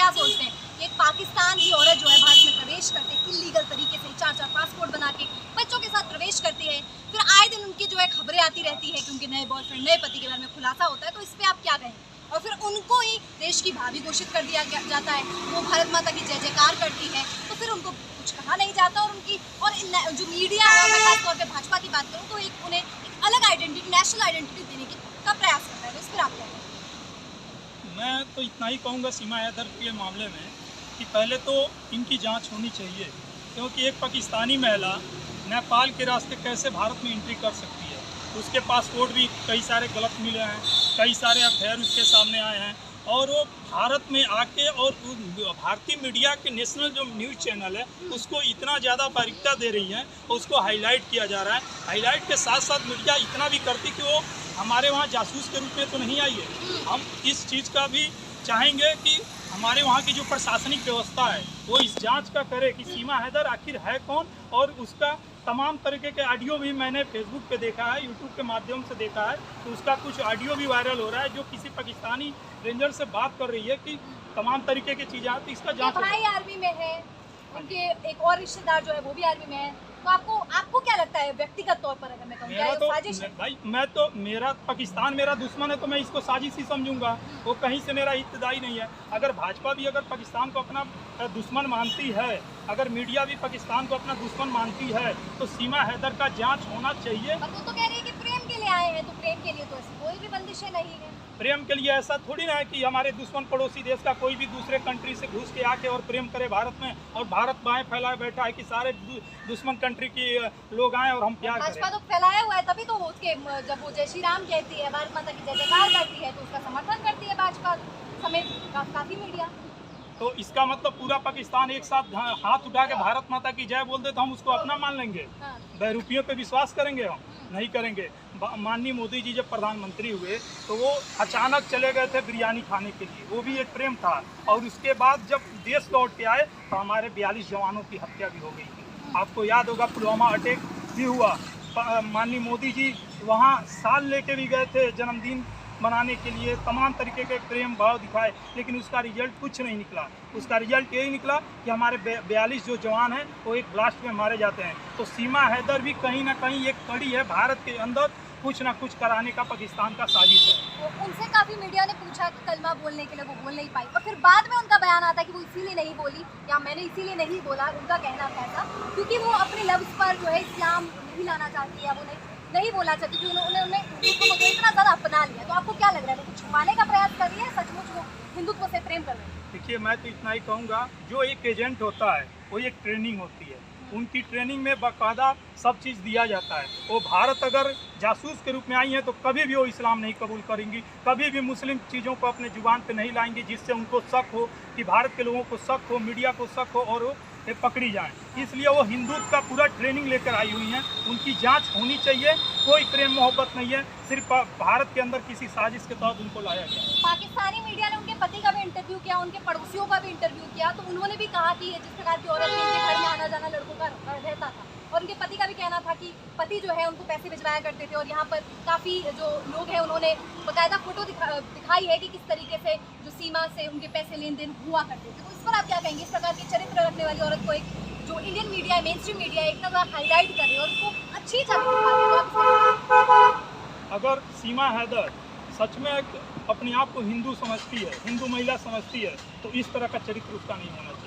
क्या सोचते हैं कि एक पाकिस्तान की औरत जो है भारत में प्रवेश करते इलीगल तरीके से 4-4 पासपोर्ट बना के बच्चों के साथ प्रवेश करती है, फिर आए दिन उनकी जो है खबरें आती रहती है कि उनके नए बॉयफ्रेंड नए पति के बारे में खुलासा होता है, तो इस पर आप क्या कहें? और फिर उनको ही देश की भाभी घोषित कर दिया जाता है, वो भारत माता की जय जयकार करती है, तो फिर उनको कुछ कहा नहीं जाता और उनकी और जो मीडिया है, मैं खासतौर पर भाजपा की बात करूँ तो एक उन्हें एक अलग आइडेंटिटी, नेशनल आइडेंटिटी देने का प्रयास करता है, तो इस पर आप क्या कहें? मैं तो इतना ही कहूँगा सीमा हैदर के मामले में कि पहले तो इनकी जांच होनी चाहिए, क्योंकि एक पाकिस्तानी महिला नेपाल के रास्ते कैसे भारत में एंट्री कर सकती है। उसके पासपोर्ट भी कई सारे गलत मिले हैं, कई सारे अफेयर उसके सामने आए हैं, और वो भारत में आके और भारतीय मीडिया के नेशनल जो न्यूज़ चैनल है उसको इतना ज़्यादा बारीकता दे रही है, उसको हाईलाइट किया जा रहा है। हाईलाइट के साथ साथ मीडिया इतना भी करती कि वो हमारे वहाँ जासूस के रूप में तो नहीं आई है। हम इस चीज़ का भी चाहेंगे कि हमारे वहाँ की जो प्रशासनिक व्यवस्था है वो इस जांच का करे कि सीमा हैदर आखिर है कौन, और उसका तमाम तरीके के ऑडियो भी मैंने फेसबुक पे देखा है, यूट्यूब के माध्यम से देखा है, तो उसका कुछ ऑडियो भी वायरल हो रहा है जो किसी पाकिस्तानी रेंजर से बात कर रही है कि तमाम तरीके की चीज़ें आती, इसका जांच भाई आर्मी में है, उनके एक और रिश्तेदार जो है वो भी आर्मी में है, तो आपको क्या लगता है व्यक्तिगत तौर पर, अगर मैं कहूँ क्या साजिश है? भाई मैं तो, मेरा पाकिस्तान मेरा दुश्मन है तो मैं इसको साजिश ही समझूंगा, वो कहीं से मेरा हिस्सेदारी नहीं है। अगर भाजपा भी अगर पाकिस्तान को अपना दुश्मन मानती है, अगर मीडिया भी पाकिस्तान को अपना दुश्मन मानती है, तो सीमा हैदर का जांच होना चाहिए। और वो तो कह रही है कि प्रेम के लिए आए हैं, तो प्रेम के लिए तो ऐसी कोई भी बंदिशें नहीं है। प्रेम के लिए ऐसा थोड़ी ना है कि हमारे दुश्मन पड़ोसी देश का कोई भी दूसरे कंट्री से घुस के आके और प्रेम करे भारत में, और भारत बाएं फैलाए बैठा है कि सारे दुश्मन कंट्री की लोग आए और हम प्यार करें। भाजपा तो फैलाया हुआ है, तभी तो उसके जब वो जय श्री राम कहती है, भारत माता की जय जयकार करती है, तो उसका समर्थन करती है भाजपा समेत काफी मीडिया। तो इसका मतलब पूरा पाकिस्तान एक साथ हाथ उठा के भारत माता की जय बोल दे तो हम उसको अपना मान लेंगे? बहरूपियों पे विश्वास करेंगे? हम नहीं करेंगे। माननीय मोदी जी जब प्रधानमंत्री हुए तो वो अचानक चले गए थे बिरयानी खाने के लिए, वो भी एक प्रेम था, और उसके बाद जब देश लौट के आए तो हमारे 42 जवानों की हत्या भी हो गई थी। आपको याद होगा पुलवामा अटैक भी हुआ, माननीय मोदी जी वहाँ साल लेके भी गए थे जन्मदिन मनाने के लिए, तमाम तरीके के प्रेम भाव दिखाए, लेकिन उसका रिजल्ट कुछ नहीं निकला। उसका रिजल्ट यही निकला कि हमारे 42 जो जवान हैं वो एक ब्लास्ट में मारे जाते हैं। तो सीमा हैदर भी कहीं ना कहीं एक कड़ी है भारत के अंदर कुछ ना कुछ कराने का पाकिस्तान का साजिश है। तो उनसे काफ़ी मीडिया ने पूछा कि कलमा बोलने के लिए वो बोल नहीं पाई, और फिर बाद में उनका बयान आता है कि वो इसीलिए नहीं बोली, या मैंने इसीलिए नहीं बोला, उनका कहना था ऐसा क्योंकि वो अपने लफ्ज़ पर जो है इस्लाम नहीं लाना चाहती है, वो नहीं बोलना चाहती, क्योंकि उन्होंने उसको इतना ज़्यादा अपना लिया। तो आपको क्या लग रहा है, वो कुछ छुपाने का प्रयास कर रही है, सचमुच वो हिंदुत्व से प्रेम कर रहे हैं? देखिए, मैं तो इतना ही कहूँगा, जो एक एजेंट होता है वो एक ट्रेनिंग होती है, उनकी ट्रेनिंग में बाकायदा सब चीज़ दिया जाता है। वो भारत अगर जासूस के रूप में आई हैं तो कभी भी वो इस्लाम नहीं कबूल करेंगी, कभी भी मुस्लिम चीज़ों को अपने जुबान पे नहीं लाएंगी जिससे उनको शक हो, कि भारत के लोगों को शक हो, मीडिया को शक हो और वो पकड़ी जाएं। इसलिए वो हिंदुत्व का पूरा ट्रेनिंग लेकर आई हुई हैं, उनकी जांच होनी चाहिए। कोई प्रेम मोहब्बत नहीं है, सिर्फ भारत के अंदर किसी साजिश के तहत उनको लाया गया। पाकिस्तानी मीडिया ने उनके पति का भी इंटरव्यू किया, उनके पड़ोसियों का भी इंटरव्यू किया, तो उन्होंने भी कहा कि जिस प्रकार की औरत के घर में आना जाना लड़कों का रहता था, और उनके पति का भी कहना था कि पति जो है उनको पैसे भिजवाया करते थे, और यहाँ पर काफ़ी जो लोग हैं उन्होंने बाकायदा फोटो दिखाई है कि किस तरीके से जो सीमा से उनके पैसे लेन देन हुआ करते थे। तो इस पर आप क्या कहेंगे? इस प्रकार की चरित्र रखने वाली औरत को एक जो इंडियन मीडिया है, मेन स्ट्रीम मीडिया है, इतना ज़्यादा हाईलाइट कर रहे हैं और उसको अच्छी छवि दिखा रहे हैं, अगर सीमा हैदर सच में अपने आप को हिंदू समझती है, हिंदू महिला समझती है, तो इस तरह का चरित्र उसका नहीं होना चाहिए।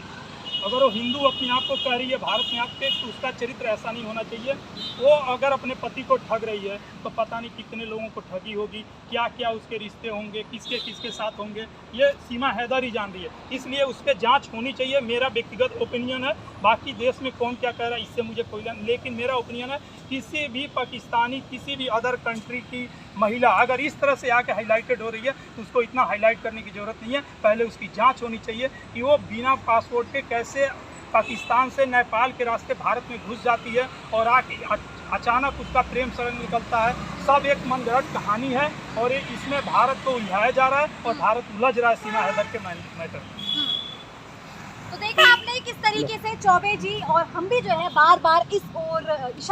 अगर वो हिंदू अपने आप को कह रही है भारत में आके, तो उसका चरित्र ऐसा नहीं होना चाहिए। वो अगर अपने पति को ठग रही है तो पता नहीं कितने लोगों को ठगी होगी, क्या क्या उसके रिश्ते होंगे, किसके किसके साथ होंगे, ये सीमा हैदर ही जान रही है। इसलिए उस पर जाँच होनी चाहिए, मेरा व्यक्तिगत ओपिनियन है। बाकी देश में कौन क्या कह रहा है इससे मुझे कोई लेकिन मेरा ओपिनियन है, किसी भी पाकिस्तानी, किसी भी अदर कंट्री की महिला अगर इस तरह से आके हाईलाइटेड हो रही है तो उसको इतना हाईलाइट करने की ज़रूरत नहीं है। पहले उसकी जांच होनी चाहिए कि वो बिना पासपोर्ट के कैसे पाकिस्तान से नेपाल के रास्ते भारत में घुस जाती है, और आके अचानक उसका प्रेम सरंग निकलता है। सब एक मनगढ़ंत कहानी है, और इसमें भारत को उलझाया जा रहा है और भारत उलझ रहा है सीमा हैदर के मैटर। तो देखा आपने किस तरीके से चौबे जी और हम भी जो है बार बार इस ओर इशारा